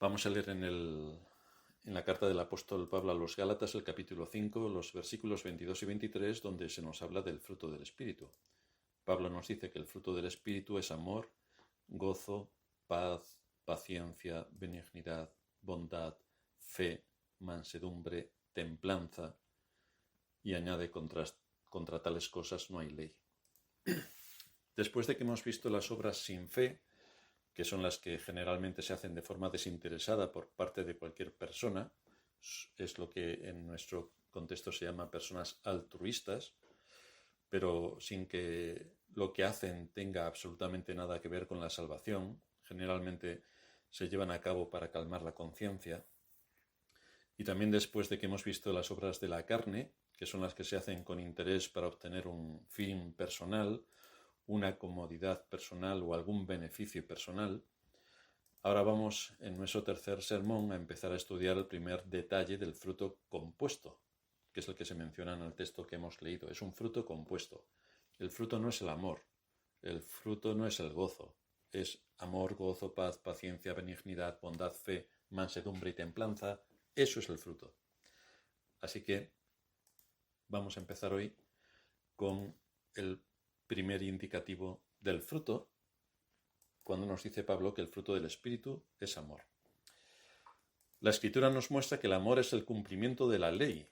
Vamos a leer en la carta del apóstol Pablo a los Gálatas, el capítulo 5, los versículos 22 y 23, donde se nos habla del fruto del Espíritu. Pablo nos dice que el fruto del Espíritu es amor, gozo, paz, paciencia, benignidad, bondad, fe, mansedumbre, templanza, y añade contra tales cosas no hay ley. Después de que hemos visto las obras sin fe, que son las que generalmente se hacen de forma desinteresada por parte de cualquier persona, es lo que en nuestro contexto se llama personas altruistas, pero sin que lo que hacen tenga absolutamente nada que ver con la salvación. Generalmente se llevan a cabo para calmar la conciencia. Y también después de que hemos visto las obras de la carne, que son las que se hacen con interés para obtener un fin personal, una comodidad personal o algún beneficio personal, ahora vamos en nuestro tercer sermón a empezar a estudiar el primer detalle del fruto compuesto, que es el que se menciona en el texto que hemos leído. Es un fruto compuesto. El fruto no es el amor, el fruto no es el gozo, es amor, gozo, paz, paciencia, benignidad, bondad, fe, mansedumbre y templanza. Eso es el fruto. Así que vamos a empezar hoy con el primer indicativo del fruto, cuando nos dice Pablo que el fruto del Espíritu es amor. La Escritura nos muestra que el amor es el cumplimiento de la ley,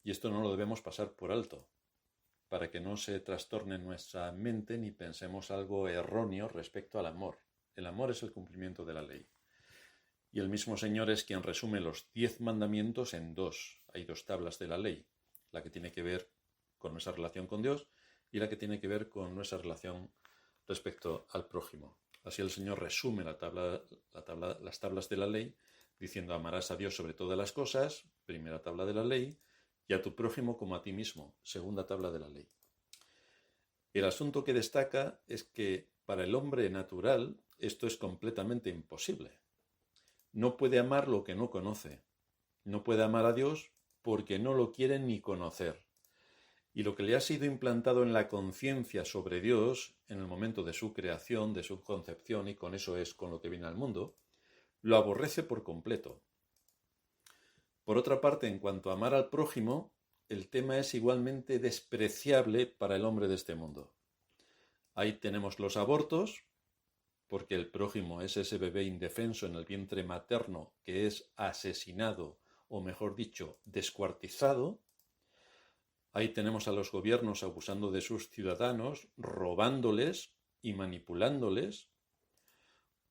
y esto no lo debemos pasar por alto, para que no se trastorne nuestra mente ni pensemos algo erróneo respecto al amor. El amor es el cumplimiento de la ley. Y el mismo Señor es quien resume los 10 mandamientos en dos. Hay dos tablas de la ley, la que tiene que ver con nuestra relación con Dios y la que tiene que ver con nuestra relación respecto al prójimo. Así el Señor resume las tablas de la ley diciendo: amarás a Dios sobre todas las cosas, primera tabla de la ley, y a tu prójimo como a ti mismo, segunda tabla de la ley. El asunto que destaca es que para el hombre natural esto es completamente imposible. No puede amar lo que no conoce. No puede amar a Dios porque no lo quiere ni conocer. Y lo que le ha sido implantado en la conciencia sobre Dios en el momento de su creación, de su concepción, y con eso es con lo que viene al mundo, lo aborrece por completo. Por otra parte, en cuanto a amar al prójimo, el tema es igualmente despreciable para el hombre de este mundo. Ahí tenemos los abortos, porque el prójimo es ese bebé indefenso en el vientre materno que es asesinado, o mejor dicho, descuartizado. Ahí tenemos a los gobiernos abusando de sus ciudadanos, robándoles y manipulándoles.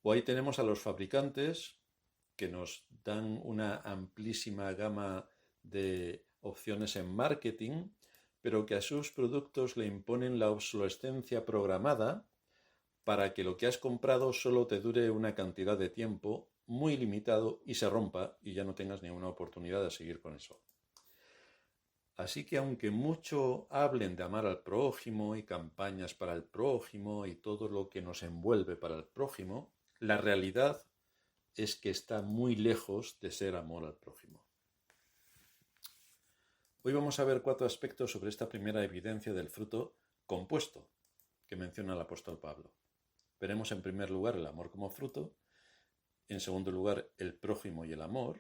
O ahí tenemos a los fabricantes que nos dan una amplísima gama de opciones en marketing, pero que a sus productos le imponen la obsolescencia programada para que lo que has comprado solo te dure una cantidad de tiempo muy limitado y se rompa y ya no tengas ninguna oportunidad de seguir con eso. Así que aunque mucho hablen de amar al prójimo y campañas para el prójimo y todo lo que nos envuelve para el prójimo, la realidad es que está muy lejos de ser amor al prójimo. Hoy vamos a ver 4 aspectos sobre esta primera evidencia del fruto compuesto que menciona el apóstol Pablo. Veremos en primer lugar el amor como fruto, en segundo lugar el prójimo y el amor,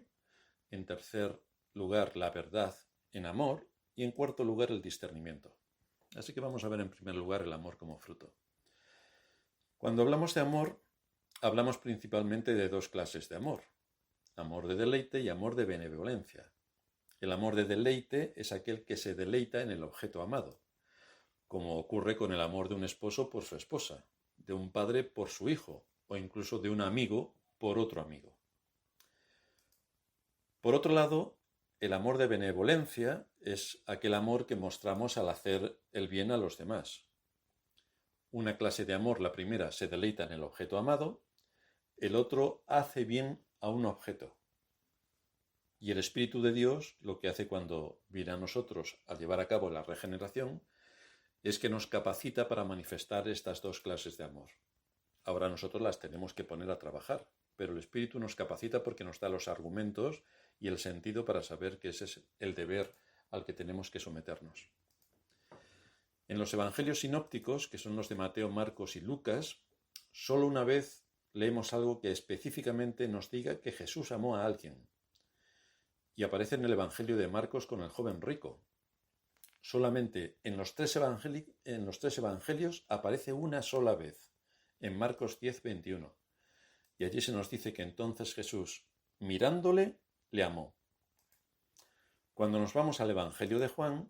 en tercer lugar la verdad en amor y en cuarto lugar el discernimiento. Así que vamos a ver en primer lugar el amor como fruto. Cuando hablamos de amor, hablamos principalmente de 2 clases de amor: amor de deleite y amor de benevolencia. El amor de deleite es aquel que se deleita en el objeto amado, como ocurre con el amor de un esposo por su esposa, de un padre por su hijo, o incluso de un amigo por otro amigo. Por otro lado, el amor de benevolencia es aquel amor que mostramos al hacer el bien a los demás. Una clase de amor, la primera, se deleita en el objeto amado, el otro hace bien a un objeto. Y el Espíritu de Dios lo que hace cuando viene a nosotros a llevar a cabo la regeneración es que nos capacita para manifestar estas 2 clases de amor. Ahora nosotros las tenemos que poner a trabajar, pero el Espíritu nos capacita porque nos da los argumentos y el sentido para saber que ese es el deber al que tenemos que someternos. En los evangelios sinópticos, que son los de Mateo, Marcos y Lucas, solo una vez leemos algo que específicamente nos diga que Jesús amó a alguien. Y aparece en el Evangelio de Marcos con el joven rico. Solamente en los tres evangelios aparece una sola vez, en Marcos 10:21. Y allí se nos dice que entonces Jesús, mirándole, le amó. Cuando nos vamos al Evangelio de Juan,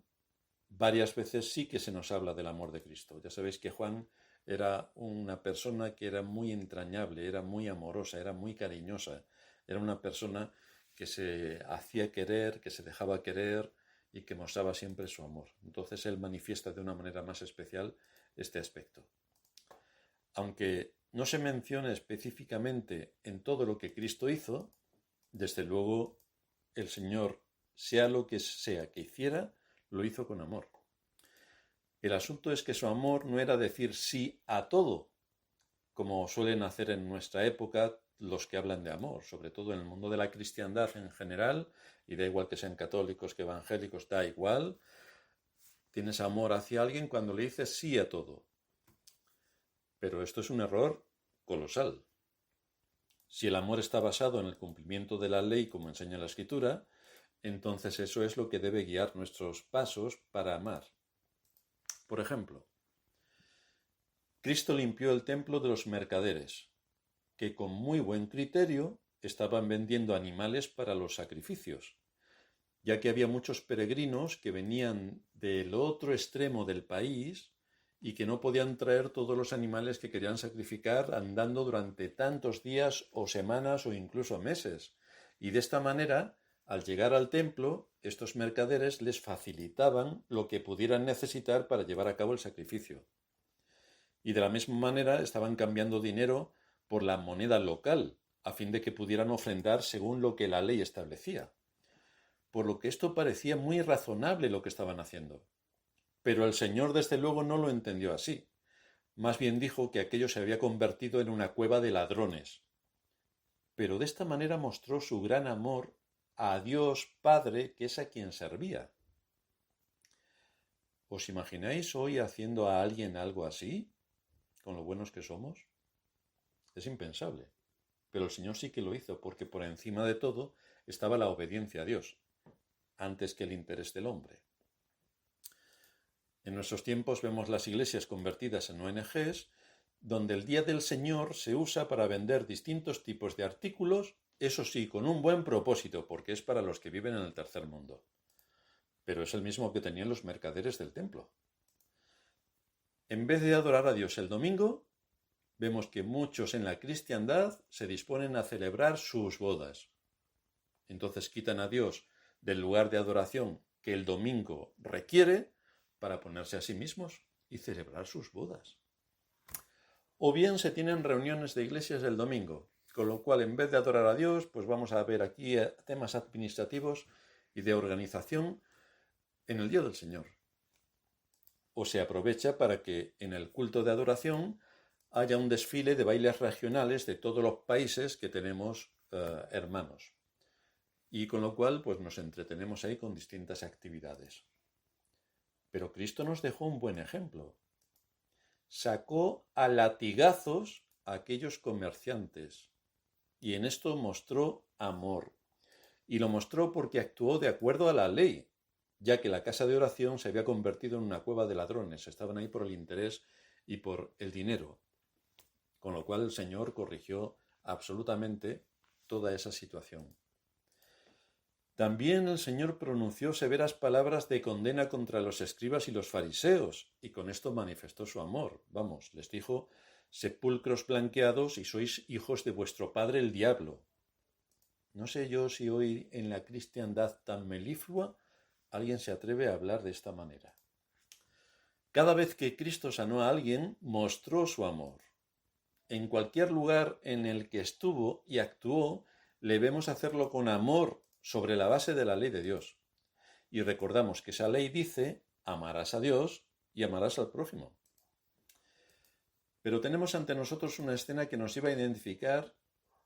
varias veces sí que se nos habla del amor de Cristo. Ya sabéis que Juan era una persona que era muy entrañable, era muy amorosa, era muy cariñosa. Era una persona que se hacía querer, que se dejaba querer y que mostraba siempre su amor. Entonces él manifiesta de una manera más especial este aspecto. Aunque no se menciona específicamente en todo lo que Cristo hizo, desde luego el Señor, sea lo que sea que hiciera, lo hizo con amor. El asunto es que su amor no era decir sí a todo, como suelen hacer en nuestra época los que hablan de amor, sobre todo en el mundo de la cristiandad en general, y da igual que sean católicos que evangélicos, da igual. Tienes amor hacia alguien cuando le dices sí a todo. Pero esto es un error colosal. Si el amor está basado en el cumplimiento de la ley, como enseña la Escritura, entonces eso es lo que debe guiar nuestros pasos para amar. Por ejemplo, Cristo limpió el templo de los mercaderes, que con muy buen criterio estaban vendiendo animales para los sacrificios, ya que había muchos peregrinos que venían del otro extremo del país y que no podían traer todos los animales que querían sacrificar andando durante tantos días o semanas o incluso meses. Y de esta manera, al llegar al templo, estos mercaderes les facilitaban lo que pudieran necesitar para llevar a cabo el sacrificio. Y de la misma manera estaban cambiando dinero por la moneda local, a fin de que pudieran ofrendar según lo que la ley establecía. Por lo que esto parecía muy razonable lo que estaban haciendo. Pero el Señor desde luego no lo entendió así. Más bien dijo que aquello se había convertido en una cueva de ladrones. Pero de esta manera mostró su gran amor a Dios Padre, que es a quien servía. ¿Os imagináis hoy haciendo a alguien algo así, con lo buenos que somos? Es impensable. Pero el Señor sí que lo hizo, porque por encima de todo estaba la obediencia a Dios, antes que el interés del hombre. En nuestros tiempos vemos las iglesias convertidas en ONGs, donde el Día del Señor se usa para vender distintos tipos de artículos, eso sí, con un buen propósito, porque es para los que viven en el tercer mundo. Pero es el mismo que tenían los mercaderes del templo. En vez de adorar a Dios el domingo, vemos que muchos en la cristiandad se disponen a celebrar sus bodas. Entonces quitan a Dios del lugar de adoración que el domingo requiere para ponerse a sí mismos y celebrar sus bodas. O bien se tienen reuniones de iglesias el domingo, con lo cual en vez de adorar a Dios, pues vamos a ver aquí temas administrativos y de organización en el Día del Señor. O se aprovecha para que en el culto de adoración haya un desfile de bailes regionales de todos los países que tenemos hermanos. Y con lo cual pues nos entretenemos ahí con distintas actividades. Pero Cristo nos dejó un buen ejemplo. Sacó a latigazos a aquellos comerciantes y en esto mostró amor. Y lo mostró porque actuó de acuerdo a la ley, ya que la casa de oración se había convertido en una cueva de ladrones. Estaban ahí por el interés y por el dinero. Con lo cual el Señor corrigió absolutamente toda esa situación. También el Señor pronunció severas palabras de condena contra los escribas y los fariseos, y con esto manifestó su amor. Vamos, les dijo, sepulcros blanqueados y sois hijos de vuestro padre el diablo. No sé yo si hoy en la cristiandad tan meliflua alguien se atreve a hablar de esta manera. Cada vez que Cristo sanó a alguien, mostró su amor. En cualquier lugar en el que estuvo y actuó, le vemos hacerlo con amor sobre la base de la ley de Dios. Y recordamos que esa ley dice, amarás a Dios y amarás al prójimo. Pero tenemos ante nosotros una escena que nos lleva a identificar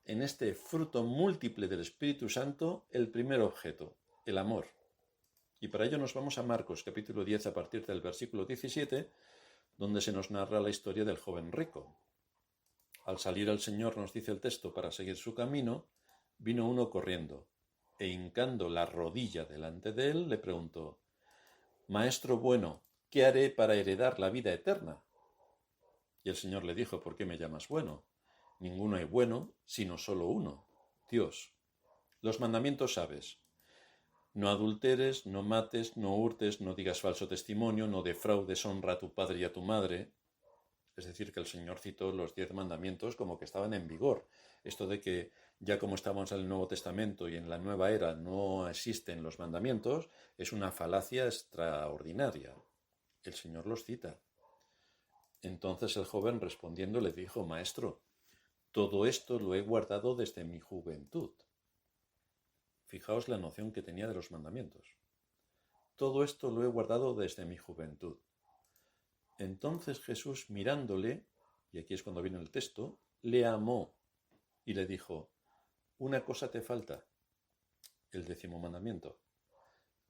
en este fruto múltiple del Espíritu Santo el primer objeto, el amor. Y para ello nos vamos a Marcos, capítulo 10, a partir del versículo 17, donde se nos narra la historia del joven rico. Al salir el Señor, nos dice el texto, para seguir su camino, vino uno corriendo, e hincando la rodilla delante de él, le preguntó: Maestro bueno, ¿qué haré para heredar la vida eterna? Y el Señor le dijo: ¿Por qué me llamas bueno? Ninguno es bueno, sino solo uno, Dios. Los mandamientos sabes: no adulteres, no mates, no hurtes, no digas falso testimonio, no defraudes, honra a tu padre y a tu madre. Es decir, que el Señor citó los 10 mandamientos como que estaban en vigor. Esto de que ya como estamos en el Nuevo Testamento y en la nueva era no existen los mandamientos, es una falacia extraordinaria. El Señor los cita. Entonces el joven respondiendo le dijo: Maestro, todo esto lo he guardado desde mi juventud. Fijaos la noción que tenía de los mandamientos. Todo esto lo he guardado desde mi juventud. Entonces Jesús, mirándole, y aquí es cuando viene el texto, le amó y le dijo: una cosa te falta, el 10º mandamiento.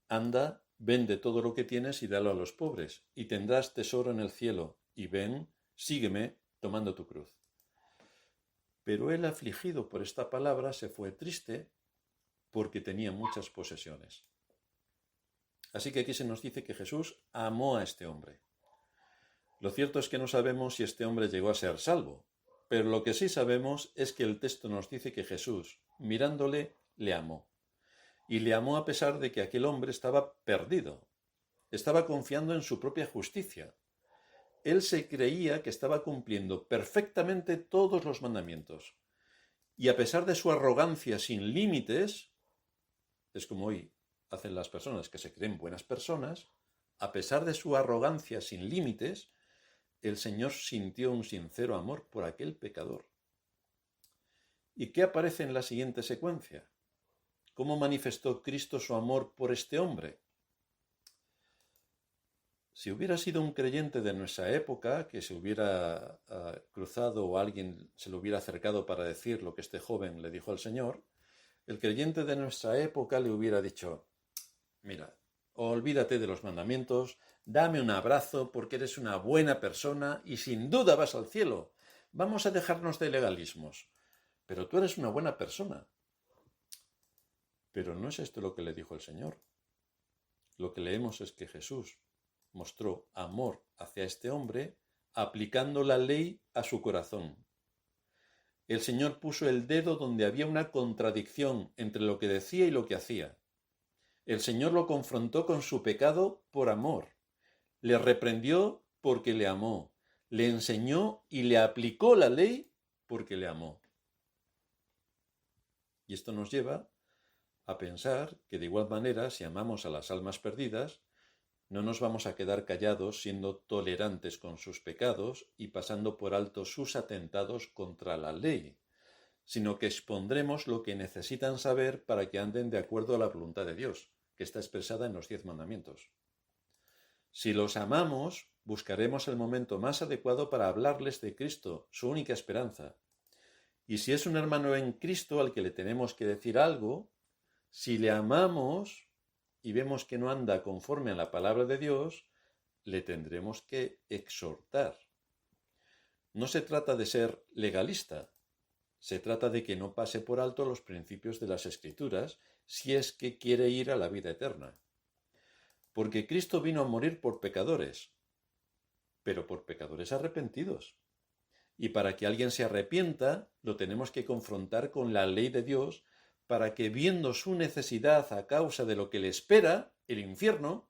Anda, vende todo lo que tienes y dalo a los pobres, y tendrás tesoro en el cielo, y ven, sígueme, tomando tu cruz. Pero él, afligido por esta palabra, se fue triste, porque tenía muchas posesiones. Así que aquí se nos dice que Jesús amó a este hombre. Lo cierto es que no sabemos si este hombre llegó a ser salvo, pero lo que sí sabemos es que el texto nos dice que Jesús, mirándole, le amó. Y le amó a pesar de que aquel hombre estaba perdido. Estaba confiando en su propia justicia. Él se creía que estaba cumpliendo perfectamente todos los mandamientos. Y a pesar de su arrogancia sin límites, es como hoy hacen las personas que se creen buenas personas, a pesar de su arrogancia sin límites, el Señor sintió un sincero amor por aquel pecador. ¿Y qué aparece en la siguiente secuencia? ¿Cómo manifestó Cristo su amor por este hombre? Si hubiera sido un creyente de nuestra época, que se hubiera cruzado o alguien se le hubiera acercado para decir lo que este joven le dijo al Señor, el creyente de nuestra época le hubiera dicho: mira, olvídate de los mandamientos, dame un abrazo porque eres una buena persona y sin duda vas al cielo. Vamos a dejarnos de legalismos. Pero tú eres una buena persona. Pero no es esto lo que le dijo el Señor. Lo que leemos es que Jesús mostró amor hacia este hombre aplicando la ley a su corazón. El Señor puso el dedo donde había una contradicción entre lo que decía y lo que hacía. El Señor lo confrontó con su pecado por amor. Le reprendió porque le amó. Le enseñó y le aplicó la ley porque le amó. Y esto nos lleva a pensar que de igual manera, si amamos a las almas perdidas, no nos vamos a quedar callados siendo tolerantes con sus pecados y pasando por alto sus atentados contra la ley, sino que expondremos lo que necesitan saber para que anden de acuerdo a la voluntad de Dios, que está expresada en los 10 mandamientos. Si los amamos, buscaremos el momento más adecuado para hablarles de Cristo, su única esperanza. Y si es un hermano en Cristo al que le tenemos que decir algo, si le amamos y vemos que no anda conforme a la palabra de Dios, le tendremos que exhortar. No se trata de ser legalista, se trata de que no pase por alto los principios de las Escrituras si es que quiere ir a la vida eterna. Porque Cristo vino a morir por pecadores, pero por pecadores arrepentidos. Y para que alguien se arrepienta, lo tenemos que confrontar con la ley de Dios para que, viendo su necesidad a causa de lo que le espera, el infierno,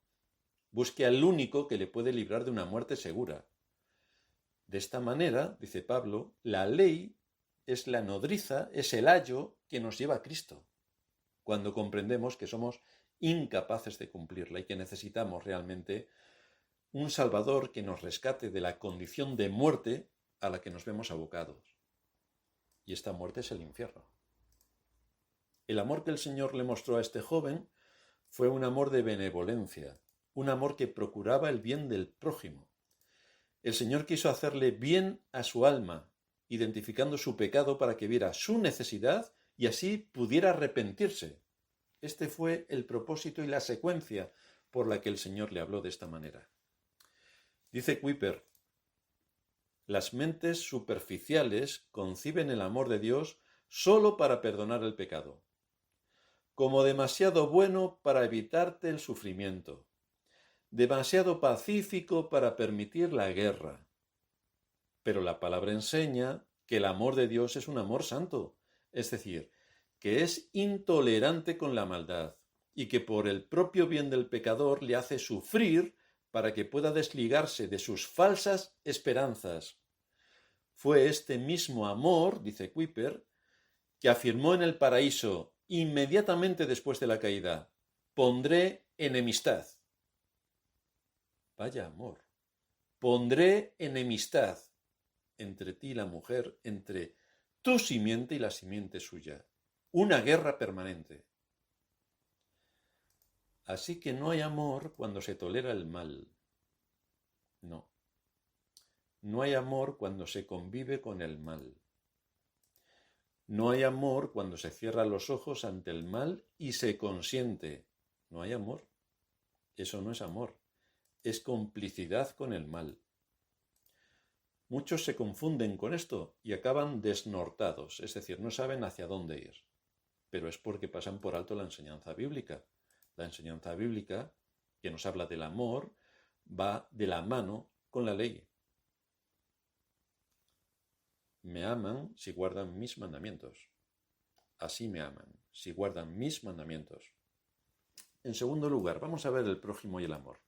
busque al único que le puede librar de una muerte segura. De esta manera, dice Pablo, la ley es la nodriza, es el ayo que nos lleva a Cristo, cuando comprendemos que somos incapaces de cumplirla y que necesitamos realmente un Salvador que nos rescate de la condición de muerte a la que nos vemos abocados. Y esta muerte es el infierno. El amor que el Señor le mostró a este joven fue un amor de benevolencia, un amor que procuraba el bien del prójimo. El Señor quiso hacerle bien a su alma, identificando su pecado para que viera su necesidad y así pudiera arrepentirse. Este fue el propósito y la secuencia por la que el Señor le habló de esta manera. Dice Kuyper: Las mentes superficiales conciben el amor de Dios solo para perdonar el pecado, como demasiado bueno para evitarte el sufrimiento, demasiado pacífico para permitir la guerra. Pero la palabra enseña que el amor de Dios es un amor santo, es decir, que es intolerante con la maldad y que por el propio bien del pecador le hace sufrir para que pueda desligarse de sus falsas esperanzas. Fue este mismo amor, dice Kuyper, que afirmó en el paraíso inmediatamente después de la caída: pondré enemistad. Vaya amor. Pondré enemistad entre ti y la mujer, entre tu simiente y la simiente suya. Una guerra permanente. Así que no hay amor cuando se tolera el mal. No. No hay amor cuando se convive con el mal. No hay amor cuando se cierra los ojos ante el mal y se consiente. No hay amor. Eso no es amor. Es complicidad con el mal. Muchos se confunden con esto y acaban desnortados, es decir, no saben hacia dónde ir. Pero es porque pasan por alto la enseñanza bíblica. La enseñanza bíblica, que nos habla del amor, va de la mano con la ley. Me aman si guardan mis mandamientos. Así me aman, si guardan mis mandamientos. En segundo lugar, vamos a ver el prójimo y el amor.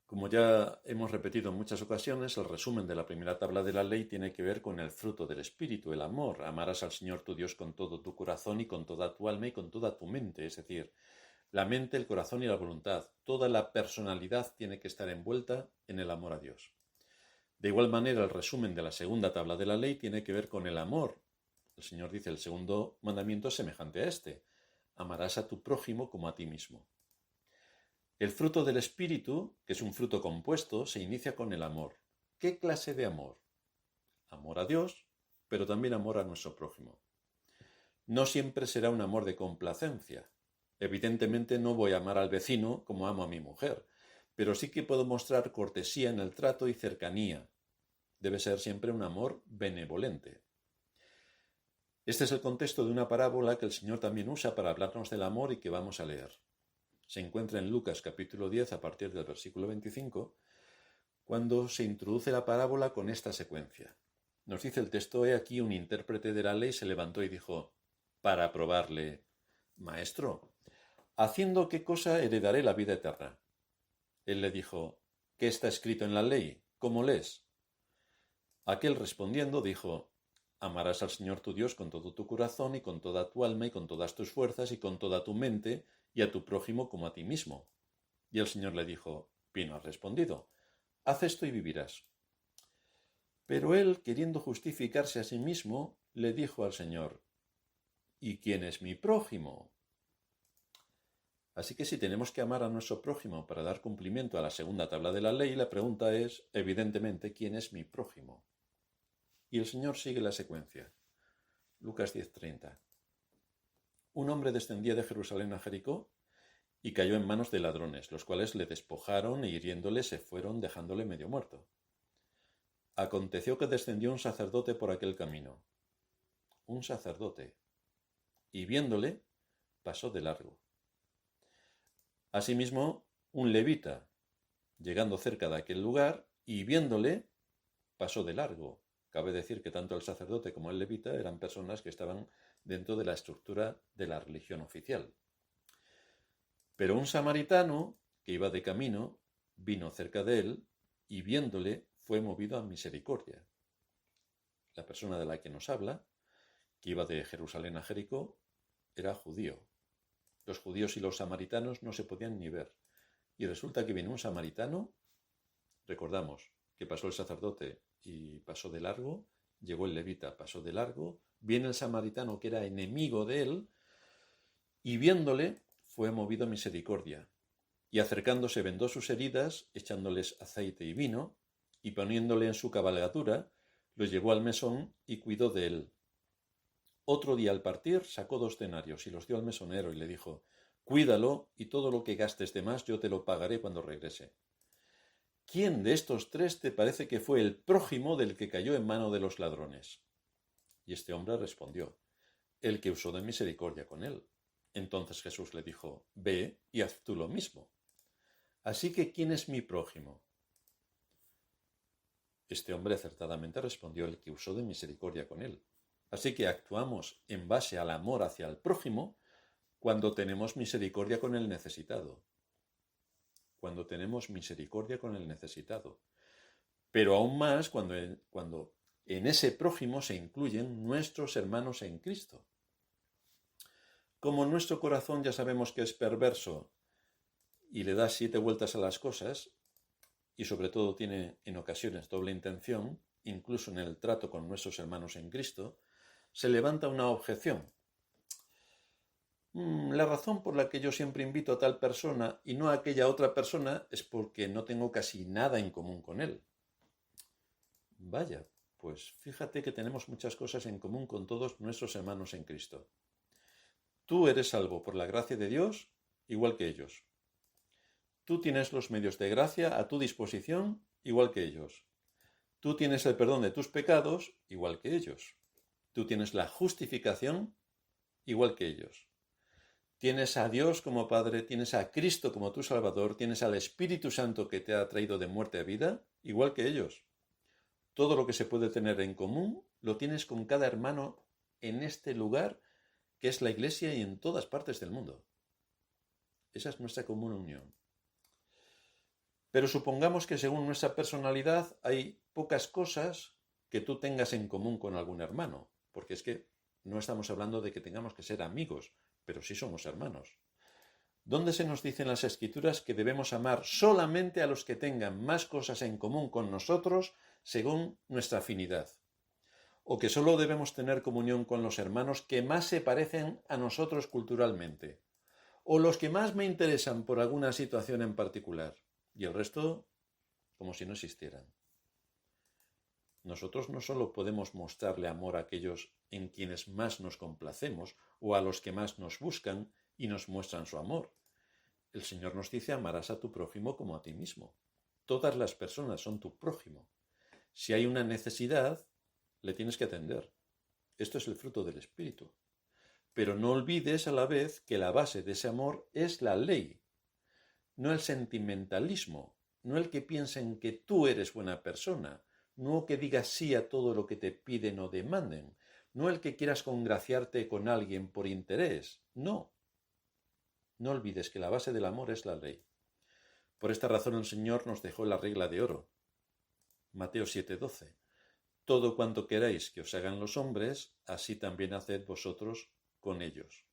Como ya hemos repetido en muchas ocasiones, el resumen de la primera tabla de la ley tiene que ver con el fruto del Espíritu, el amor. Amarás al Señor tu Dios con todo tu corazón y con toda tu alma y con toda tu mente, es decir, la mente, el corazón y la voluntad. Toda la personalidad tiene que estar envuelta en el amor a Dios. De igual manera, el resumen de la segunda tabla de la ley tiene que ver con el amor. El Señor dice: el segundo mandamiento es semejante a este: amarás a tu prójimo como a ti mismo. El fruto del Espíritu, que es un fruto compuesto, se inicia con el amor. ¿Qué clase de amor? Amor a Dios, pero también amor a nuestro prójimo. No siempre será un amor de complacencia. Evidentemente no voy a amar al vecino como amo a mi mujer, pero sí que puedo mostrar cortesía en el trato y cercanía. Debe ser siempre un amor benevolente. Este es el contexto de una parábola que el Señor también usa para hablarnos del amor y que vamos a leer. Se encuentra en Lucas capítulo 10 a partir del versículo 25, cuando se introduce la parábola con esta secuencia. Nos dice el texto: he aquí un intérprete de la ley se levantó y dijo, para probarle: Maestro, ¿haciendo qué cosa heredaré la vida eterna? Él le dijo: ¿qué está escrito en la ley? ¿Cómo lees? Aquel respondiendo dijo: amarás al Señor tu Dios con todo tu corazón y con toda tu alma y con todas tus fuerzas y con toda tu mente, y a tu prójimo como a ti mismo. Y el Señor le dijo: bien has respondido, haz esto y vivirás. Pero él, queriendo justificarse a sí mismo, le dijo al Señor: ¿y quién es mi prójimo? Así que si tenemos que amar a nuestro prójimo para dar cumplimiento a la segunda tabla de la ley, la pregunta es, evidentemente, ¿quién es mi prójimo? Y el Señor sigue la secuencia. Lucas 10:30. Un hombre descendía de Jerusalén a Jericó y cayó en manos de ladrones, los cuales le despojaron e hiriéndole se fueron, dejándole medio muerto. Aconteció que descendió un sacerdote por aquel camino. Un sacerdote. Y viéndole, pasó de largo. Asimismo, un levita, llegando cerca de aquel lugar, y viéndole, pasó de largo. Cabe decir que tanto el sacerdote como el levita eran personas que estaban dentro de la estructura de la religión oficial. Pero un samaritano, que iba de camino, vino cerca de él, y viéndole, fue movido a misericordia. La persona de la que nos habla, que iba de Jerusalén a Jericó, era judío. Los judíos y los samaritanos no se podían ni ver. Y resulta que viene un samaritano, recordamos que pasó el sacerdote y pasó de largo, llegó el levita, pasó de largo, viene el samaritano que era enemigo de él, y viéndole fue movido a misericordia. Y acercándose vendó sus heridas, echándoles aceite y vino, y poniéndole en su cabalgadura, lo llevó al mesón y cuidó de él. Otro día al partir sacó 2 denarios y los dio al mesonero y le dijo: cuídalo y todo lo que gastes de más yo te lo pagaré cuando regrese. ¿quién de estos tres te parece que fue el prójimo del que cayó en mano de los ladrones? Y este hombre respondió, el que usó de misericordia con él. Entonces Jesús le dijo, ve y haz tú lo mismo. Así que, ¿quién es mi prójimo? Este hombre acertadamente respondió, el que usó de misericordia con él. Así que actuamos en base al amor hacia el prójimo cuando tenemos misericordia con el necesitado. Cuando tenemos misericordia con el necesitado. Pero aún más cuando en ese prójimo se incluyen nuestros hermanos en Cristo. Como nuestro corazón ya sabemos que es perverso y le da 7 vueltas a las cosas, y sobre todo tiene en ocasiones doble intención, incluso en el trato con nuestros hermanos en Cristo, se levanta una objeción. La razón por la que yo siempre invito a tal persona y no a aquella otra persona es porque no tengo casi nada en común con él. Vaya, pues fíjate que tenemos muchas cosas en común con todos nuestros hermanos en Cristo. Tú eres salvo por la gracia de Dios, igual que ellos. Tú tienes los medios de gracia a tu disposición, igual que ellos. Tú tienes el perdón de tus pecados, igual que ellos. Tú tienes la justificación, igual que ellos. Tienes a Dios como Padre, tienes a Cristo como tu Salvador, tienes al Espíritu Santo que te ha traído de muerte a vida, igual que ellos. Todo lo que se puede tener en común lo tienes con cada hermano en este lugar que es la Iglesia y en todas partes del mundo. Esa es nuestra común unión. Pero supongamos que según nuestra personalidad hay pocas cosas que tú tengas en común con algún hermano, porque es que no estamos hablando de que tengamos que ser amigos, pero sí somos hermanos. ¿Dónde se nos dice en las Escrituras que debemos amar solamente a los que tengan más cosas en común con nosotros según nuestra afinidad? ¿O que solo debemos tener comunión con los hermanos que más se parecen a nosotros culturalmente? ¿O los que más me interesan por alguna situación en particular? Y el resto, como si no existieran. Nosotros no solo podemos mostrarle amor a aquellos en quienes más nos complacemos o a los que más nos buscan y nos muestran su amor. El Señor nos dice, amarás a tu prójimo como a ti mismo. Todas las personas son tu prójimo. Si hay una necesidad, le tienes que atender. Esto es el fruto del Espíritu. Pero no olvides a la vez que la base de ese amor es la ley, no el sentimentalismo, no el que piensen que tú eres buena persona, no que digas sí a todo lo que te piden o demanden, no el que quieras congraciarte con alguien por interés, no. No olvides que la base del amor es la ley. Por esta razón el Señor nos dejó la regla de oro. Mateo 7:12. Todo cuanto queráis que os hagan los hombres, así también haced vosotros con ellos.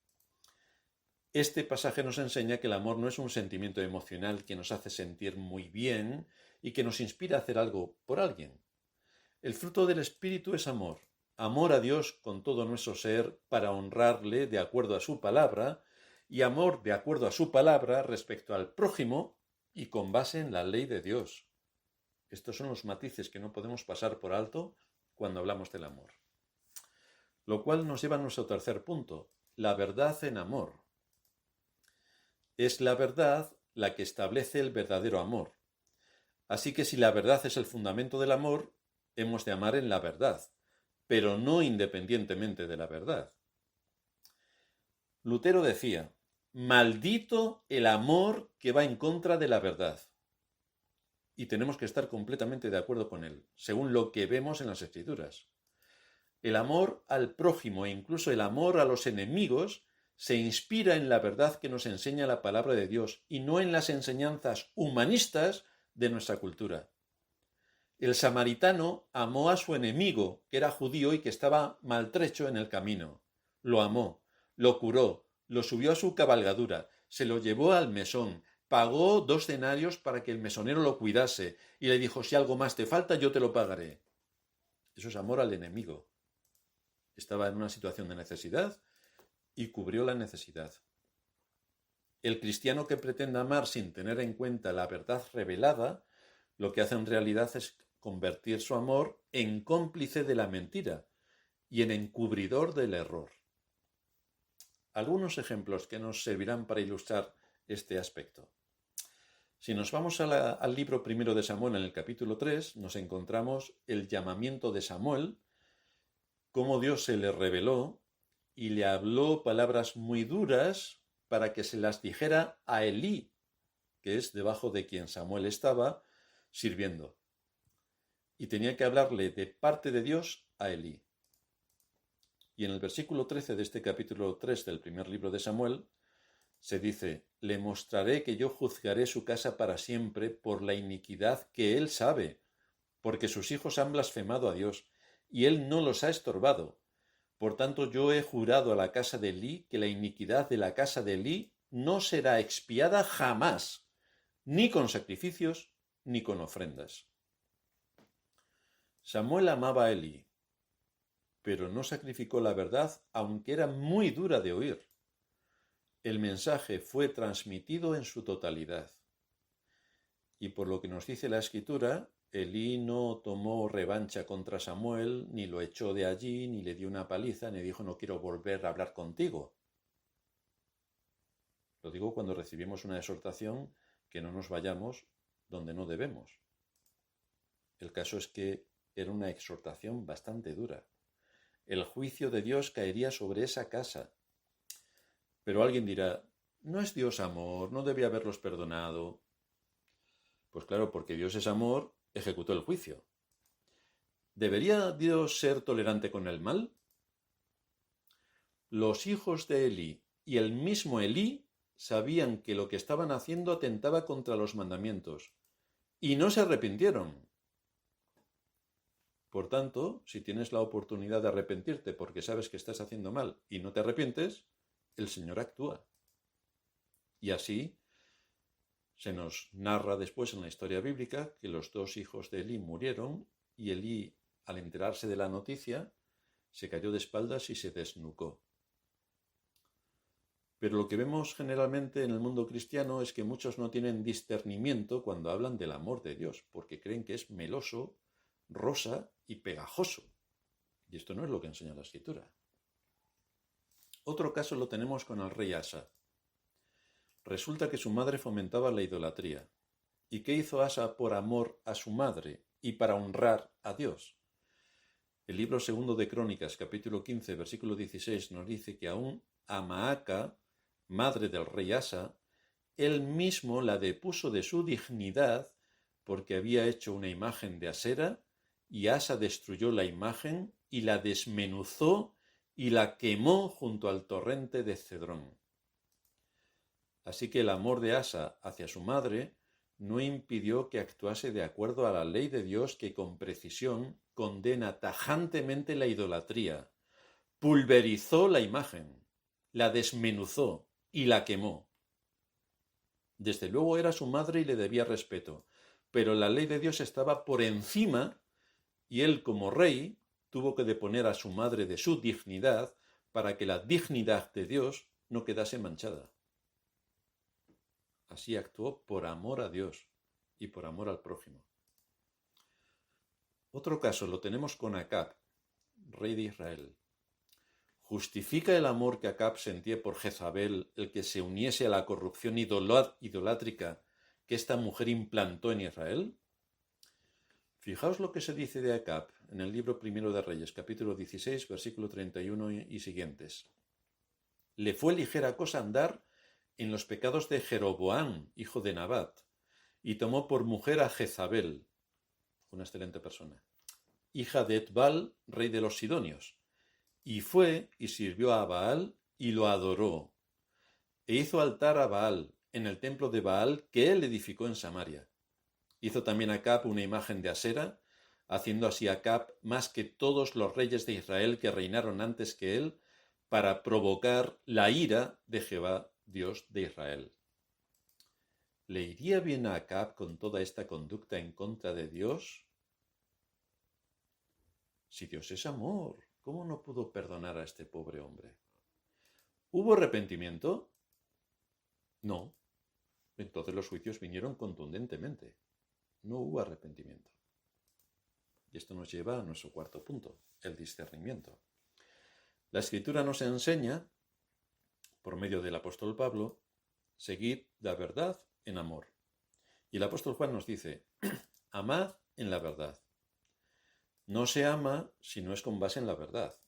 Este pasaje nos enseña que el amor no es un sentimiento emocional que nos hace sentir muy bien y que nos inspira a hacer algo por alguien. El fruto del Espíritu es amor. Amor a Dios con todo nuestro ser para honrarle de acuerdo a su palabra y amor de acuerdo a su palabra respecto al prójimo y con base en la ley de Dios. Estos son los matices que no podemos pasar por alto cuando hablamos del amor. Lo cual nos lleva a nuestro tercer punto, la verdad en amor. Es la verdad la que establece el verdadero amor. Así que si la verdad es el fundamento del amor, hemos de amar en la verdad, pero no independientemente de la verdad. Lutero decía, maldito el amor que va en contra de la verdad. Y tenemos que estar completamente de acuerdo con él, según lo que vemos en las Escrituras. El amor al prójimo e incluso el amor a los enemigos se inspira en la verdad que nos enseña la palabra de Dios y no en las enseñanzas humanistas de nuestra cultura. El samaritano amó a su enemigo, que era judío y que estaba maltrecho en el camino. Lo amó, lo curó, lo subió a su cabalgadura, se lo llevó al mesón, pagó 2 denarios para que el mesonero lo cuidase y le dijo, si algo más te falta, yo te lo pagaré. Eso es amor al enemigo. Estaba en una situación de necesidad y cubrió la necesidad. El cristiano que pretende amar sin tener en cuenta la verdad revelada, lo que hace en realidad es convertir su amor en cómplice de la mentira y en encubridor del error. Algunos ejemplos que nos servirán para ilustrar este aspecto. Si nos vamos al libro primero de Samuel en el capítulo 3, nos encontramos el llamamiento de Samuel, cómo Dios se le reveló y le habló palabras muy duras para que se las dijera a Elí, que es debajo de quien Samuel estaba sirviendo. Y tenía que hablarle de parte de Dios a Elí. Y en el versículo 13 de este capítulo 3 del primer libro de Samuel, se dice: le mostraré que yo juzgaré su casa para siempre por la iniquidad que él sabe, porque sus hijos han blasfemado a Dios, y él no los ha estorbado. Por tanto, yo he jurado a la casa de Elí que la iniquidad de la casa de Elí no será expiada jamás, ni con sacrificios, ni con ofrendas. Samuel amaba a Elí, pero no sacrificó la verdad, aunque era muy dura de oír. El mensaje fue transmitido en su totalidad. Y por lo que nos dice la Escritura, Elí no tomó revancha contra Samuel, ni lo echó de allí, ni le dio una paliza, ni dijo: no quiero volver a hablar contigo. Lo digo cuando recibimos una exhortación, que no nos vayamos donde no debemos. El caso es que era una exhortación bastante dura. El juicio de Dios caería sobre esa casa. Pero alguien dirá: ¿no es Dios amor? ¿No debe haberlos perdonado? Pues claro, porque Dios es amor, ejecutó el juicio. ¿Debería Dios ser tolerante con el mal? Los hijos de Elí y el mismo Elí sabían que lo que estaban haciendo atentaba contra los mandamientos y no se arrepintieron. Por tanto, si tienes la oportunidad de arrepentirte porque sabes que estás haciendo mal y no te arrepientes, el Señor actúa. Y así se nos narra después en la historia bíblica que los dos hijos de Elí murieron y Elí, al enterarse de la noticia, se cayó de espaldas y se desnucó. Pero lo que vemos generalmente en el mundo cristiano es que muchos no tienen discernimiento cuando hablan del amor de Dios, porque creen que es meloso, rosa y pegajoso. Y esto no es lo que enseña la Escritura. Otro caso lo tenemos con el rey Asa. Resulta que su madre fomentaba la idolatría. ¿Y qué hizo Asa por amor a su madre y para honrar a Dios? El libro segundo de Crónicas, capítulo 15, versículo 16, nos dice que aún a Maaca, madre del rey Asa, él mismo la depuso de su dignidad porque había hecho una imagen de Asera, y Asa destruyó la imagen y la desmenuzó y la quemó junto al torrente de Cedrón. Así que el amor de Asa hacia su madre no impidió que actuase de acuerdo a la ley de Dios, que con precisión condena tajantemente la idolatría. Pulverizó la imagen, la desmenuzó y la quemó. Desde luego era su madre y le debía respeto, pero la ley de Dios estaba por encima y él, como rey, tuvo que deponer a su madre de su dignidad para que la dignidad de Dios no quedase manchada. Así actuó por amor a Dios y por amor al prójimo. Otro caso lo tenemos con Acab, rey de Israel. ¿Justifica el amor que Acab sentía por Jezabel el que se uniese a la corrupción idolátrica que esta mujer implantó en Israel? Fijaos lo que se dice de Acab en el libro primero de Reyes, capítulo 16, versículo 31 y siguientes. Le fue ligera cosa andar en los pecados de Jeroboam, hijo de Nabat, y tomó por mujer a Jezabel, una excelente persona, hija de Etbal, rey de los Sidonios, y fue y sirvió a Baal y lo adoró, e hizo altar a Baal en el templo de Baal que él edificó en Samaria. Hizo también Acab una imagen de Asera, haciendo así Acab más que todos los reyes de Israel que reinaron antes que él, para provocar la ira de Jehová, Dios de Israel. ¿Le iría bien a Acab con toda esta conducta en contra de Dios? Si Dios es amor, ¿cómo no pudo perdonar a este pobre hombre? ¿Hubo arrepentimiento? No. Entonces los juicios vinieron contundentemente. No hubo arrepentimiento. Y esto nos lleva a nuestro cuarto punto, el discernimiento. La Escritura nos enseña, por medio del apóstol Pablo, seguir la verdad en amor. Y el apóstol Juan nos dice, amad en la verdad. No se ama si no es con base en la verdad.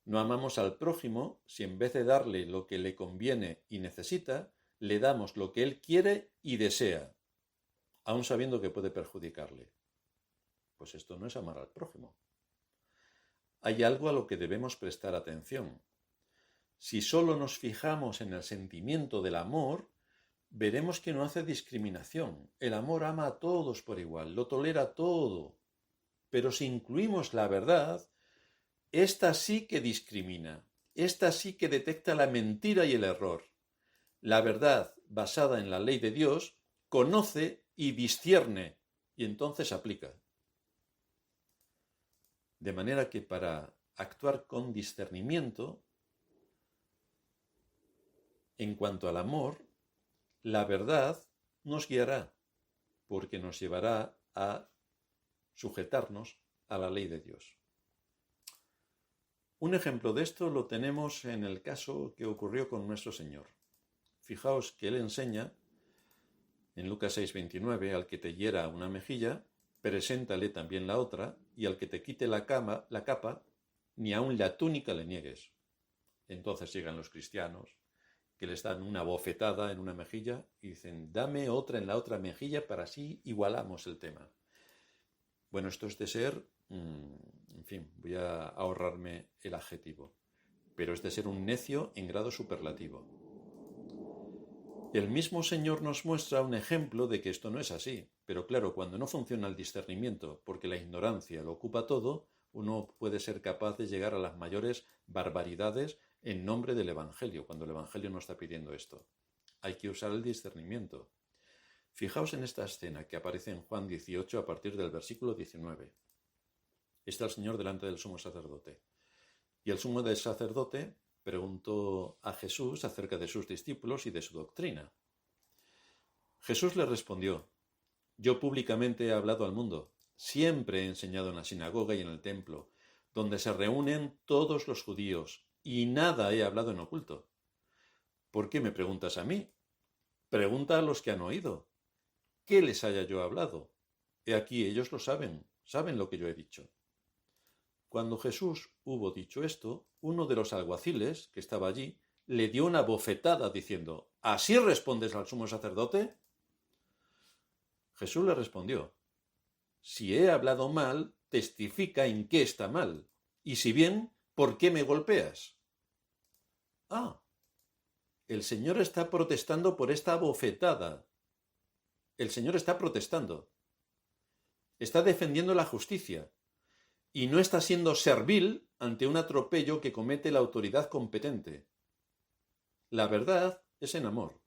No amamos al prójimo si en vez de darle lo que le conviene y necesita, le damos lo que él quiere y desea, aun sabiendo que puede perjudicarle. Pues esto no es amar al prójimo. Hay algo a lo que debemos prestar atención. Si solo nos fijamos en el sentimiento del amor, veremos que no hace discriminación. El amor ama a todos por igual, lo tolera todo. Pero si incluimos la verdad, esta sí que discrimina, esta sí que detecta la mentira y el error. La verdad, basada en la ley de Dios, conoce y discierne, y entonces aplica. De manera que para actuar con discernimiento, en cuanto al amor, la verdad nos guiará, porque nos llevará a sujetarnos a la ley de Dios. Un ejemplo de esto lo tenemos en el caso que ocurrió con nuestro Señor. Fijaos que Él enseña, en Lucas 6:29, al que te hiera una mejilla, preséntale también la otra, y al que te quite la capa, ni aun la túnica le niegues. Entonces llegan los cristianos, que les dan una bofetada en una mejilla y dicen, dame otra en la otra mejilla para así igualamos el tema. Bueno, esto es de ser, en fin, voy a ahorrarme el adjetivo, pero es de ser un necio en grado superlativo. El mismo Señor nos muestra un ejemplo de que esto no es así, pero claro, cuando no funciona el discernimiento, porque la ignorancia lo ocupa todo, uno puede ser capaz de llegar a las mayores barbaridades en nombre del Evangelio, cuando el Evangelio no está pidiendo esto. Hay que usar el discernimiento. Fijaos en esta escena que aparece en Juan 18 a partir del versículo 19. Está el Señor delante del sumo sacerdote. Y el sumo sacerdote preguntó a Jesús acerca de sus discípulos y de su doctrina. Jesús le respondió, yo públicamente he hablado al mundo, siempre he enseñado en la sinagoga y en el templo, donde se reúnen todos los judíos, y nada he hablado en oculto. ¿Por qué me preguntas a mí? Pregunta a los que han oído. ¿Qué les haya yo hablado? He aquí ellos lo saben lo que yo he dicho. Cuando Jesús hubo dicho esto, uno de los alguaciles, que estaba allí, le dio una bofetada diciendo, ¿así respondes al sumo sacerdote? Jesús le respondió, si he hablado mal, testifica en qué está mal, y si bien, ¿por qué me golpeas? El Señor está protestando por esta bofetada. El Señor está protestando. Está defendiendo la justicia. Y no está siendo servil ante un atropello que comete la autoridad competente. La verdad es en amor.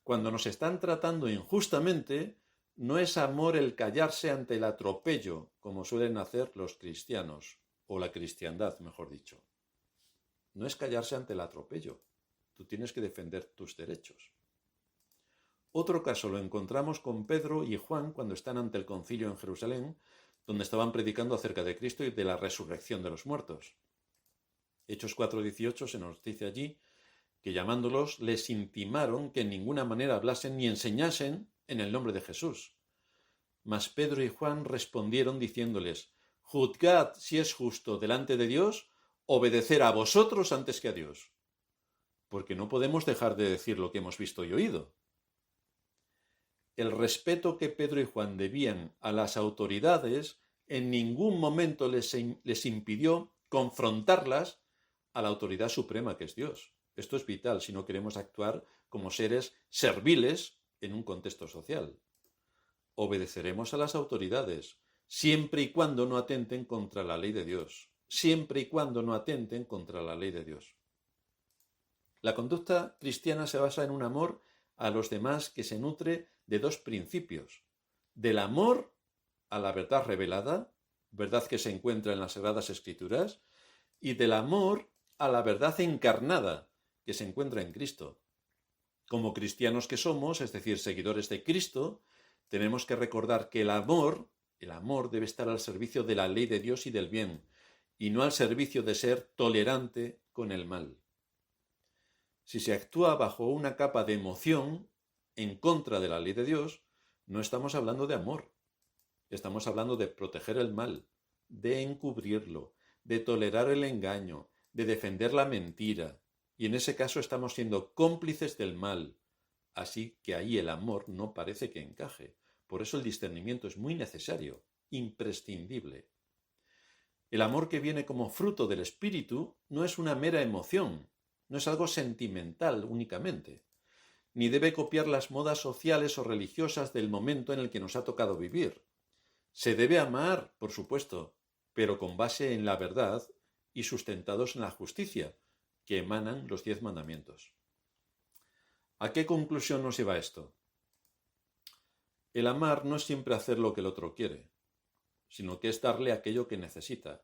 Cuando nos están tratando injustamente, no es amor el callarse ante el atropello, como suelen hacer los cristianos, o la cristiandad, mejor dicho. No es callarse ante el atropello. Tú tienes que defender tus derechos. Otro caso lo encontramos con Pedro y Juan cuando están ante el concilio en Jerusalén, donde estaban predicando acerca de Cristo y de la resurrección de los muertos. Hechos 4:18 se nos dice allí que llamándolos les intimaron que en ninguna manera hablasen ni enseñasen en el nombre de Jesús. Mas Pedro y Juan respondieron diciéndoles, juzgad si es justo delante de Dios obedecer a vosotros antes que a Dios, porque no podemos dejar de decir lo que hemos visto y oído. El respeto que Pedro y Juan debían a las autoridades en ningún momento les impidió confrontarlas a la autoridad suprema que es Dios. Esto es vital si no queremos actuar como seres serviles en un contexto social. Obedeceremos a las autoridades, siempre y cuando no atenten contra la ley de Dios. Siempre y cuando no atenten contra la ley de Dios. La conducta cristiana se basa en un amor a los demás que se nutre de dos principios: del amor a la verdad revelada, verdad que se encuentra en las Sagradas Escrituras, y del amor a la verdad encarnada que se encuentra en Cristo. Como cristianos que somos, es decir, seguidores de Cristo, tenemos que recordar que el amor debe estar al servicio de la ley de Dios y del bien, y no al servicio de ser tolerante con el mal. Si se actúa bajo una capa de emoción en contra de la ley de Dios, No estamos hablando de amor. Estamos hablando de proteger el mal, de encubrirlo, de tolerar el engaño, de defender la mentira. Y en ese caso estamos siendo cómplices del mal. Así que ahí el amor no parece que encaje. Por eso el discernimiento es muy necesario, imprescindible. El amor que viene como fruto del espíritu no es una mera emoción, no es algo sentimental únicamente, ni debe copiar las modas sociales o religiosas del momento en el que nos ha tocado vivir. Se debe amar, por supuesto, pero con base en la verdad y sustentados en la justicia, que emanan los 10 mandamientos. ¿A qué conclusión nos lleva esto? El amar no es siempre hacer lo que el otro quiere, sino que es darle aquello que necesita.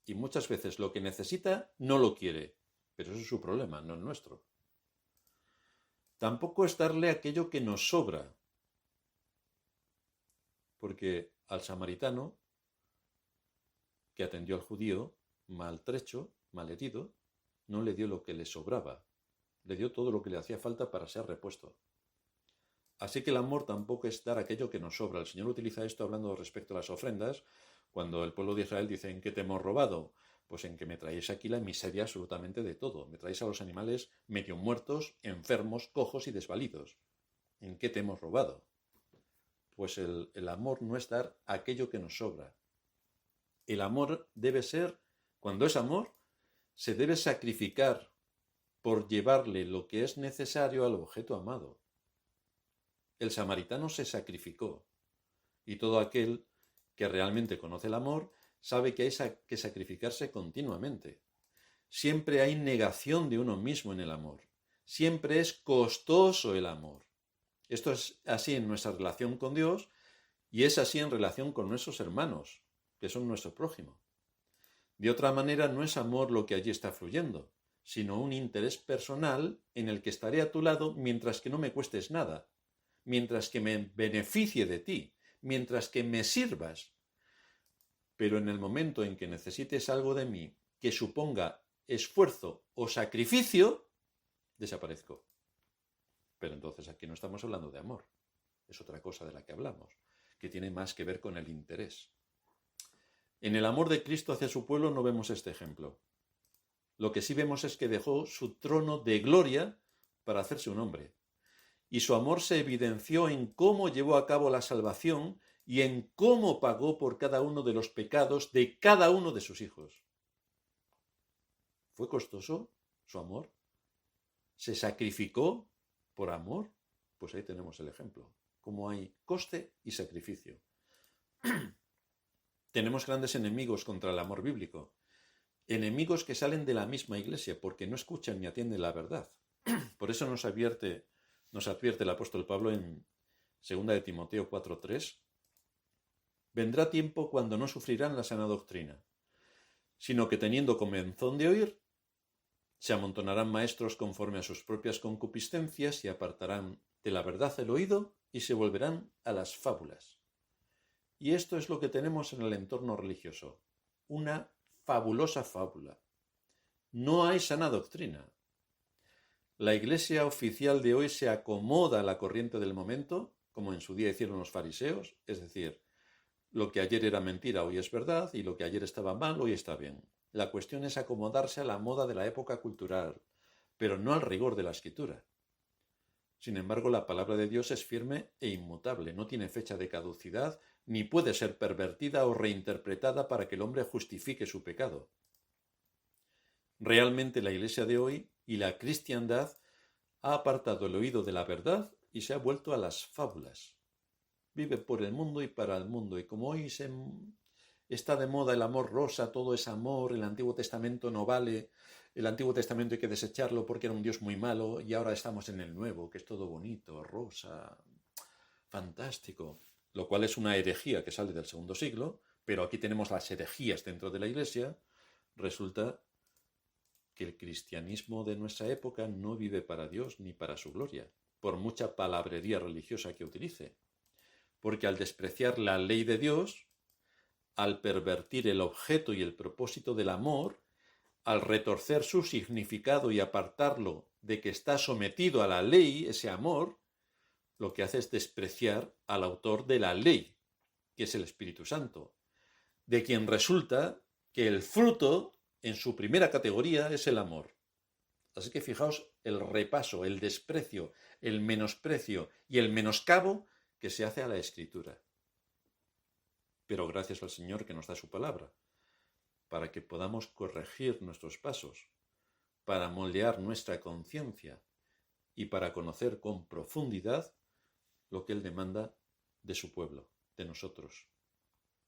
Y muchas veces lo que necesita no lo quiere, pero eso es su problema, no el nuestro. Tampoco es darle aquello que nos sobra, porque al samaritano que atendió al judío, maltrecho, malherido, no le dio lo que le sobraba, le dio todo lo que le hacía falta para ser repuesto. Así que el amor tampoco es dar aquello que nos sobra. El Señor utiliza esto hablando respecto a las ofrendas, cuando el pueblo de Israel dice: ¿en qué te hemos robado? Pues en que me traéis aquí la miseria absolutamente de todo. Me traéis a los animales medio muertos, enfermos, cojos y desvalidos. ¿En qué te hemos robado? Pues el amor no es dar aquello que nos sobra. El amor debe ser, cuando es amor, se debe sacrificar por llevarle lo que es necesario al objeto amado. El samaritano se sacrificó, y todo aquel que realmente conoce el amor sabe que hay que sacrificarse continuamente. Siempre hay negación de uno mismo en el amor. Siempre es costoso el amor. Esto es así en nuestra relación con Dios y es así en relación con nuestros hermanos, que son nuestro prójimo. De otra manera, no es amor lo que allí está fluyendo, sino un interés personal en el que estaré a tu lado mientras que no me cuestes nada, mientras que me beneficie de ti, mientras que me sirvas. Pero en el momento en que necesites algo de mí que suponga esfuerzo o sacrificio, desaparezco. Pero entonces aquí no estamos hablando de amor, es otra cosa de la que hablamos, que tiene más que ver con el interés. En el amor de Cristo hacia su pueblo no vemos este ejemplo. Lo que sí vemos es que dejó su trono de gloria para hacerse un hombre. Y su amor se evidenció en cómo llevó a cabo la salvación y en cómo pagó por cada uno de los pecados de cada uno de sus hijos. ¿Fue costoso su amor? ¿Se sacrificó por amor? Pues ahí tenemos el ejemplo. Cómo hay coste y sacrificio. Tenemos grandes enemigos contra el amor bíblico. Enemigos que salen de la misma iglesia porque no escuchan ni atienden la verdad. Por eso nos advierte el apóstol Pablo en 2 de Timoteo 4:3. Vendrá tiempo cuando no sufrirán la sana doctrina, sino que teniendo comezón de oír, se amontonarán maestros conforme a sus propias concupiscencias y apartarán de la verdad el oído y se volverán a las fábulas. Y esto es lo que tenemos en el entorno religioso, una fabulosa fábula. No hay sana doctrina. La iglesia oficial de hoy se acomoda a la corriente del momento, como en su día hicieron los fariseos, es decir, lo que ayer era mentira hoy es verdad y lo que ayer estaba mal hoy está bien. La cuestión es acomodarse a la moda de la época cultural, pero no al rigor de la Escritura. Sin embargo, la palabra de Dios es firme e inmutable, no tiene fecha de caducidad, ni puede ser pervertida o reinterpretada para que el hombre justifique su pecado. Realmente la Iglesia de hoy y la cristiandad ha apartado el oído de la verdad y se ha vuelto a las fábulas. Vive por el mundo y para el mundo, y como hoy está de moda el amor rosa, todo es amor, el Antiguo Testamento no vale, el Antiguo Testamento hay que desecharlo porque era un Dios muy malo, y ahora estamos en el Nuevo, que es todo bonito, rosa, fantástico, lo cual es una herejía que sale del segundo siglo, pero aquí tenemos las herejías dentro de la Iglesia. Resulta que el cristianismo de nuestra época no vive para Dios ni para su gloria, por mucha palabrería religiosa que utilice. Porque al despreciar la ley de Dios, al pervertir el objeto y el propósito del amor, al retorcer su significado y apartarlo de que está sometido a la ley, ese amor, lo que hace es despreciar al autor de la ley, que es el Espíritu Santo, de quien resulta que el fruto, en su primera categoría, es el amor. Así que fijaos el repaso, el desprecio, el menosprecio y el menoscabo que se hace a la Escritura. Pero gracias al Señor que nos da su palabra, para que podamos corregir nuestros pasos, para moldear nuestra conciencia y para conocer con profundidad lo que Él demanda de su pueblo, de nosotros.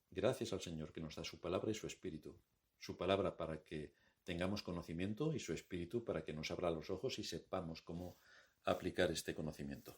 Gracias al Señor que nos da su palabra y su espíritu. Su palabra para que tengamos conocimiento y su espíritu para que nos abra los ojos y sepamos cómo aplicar este conocimiento.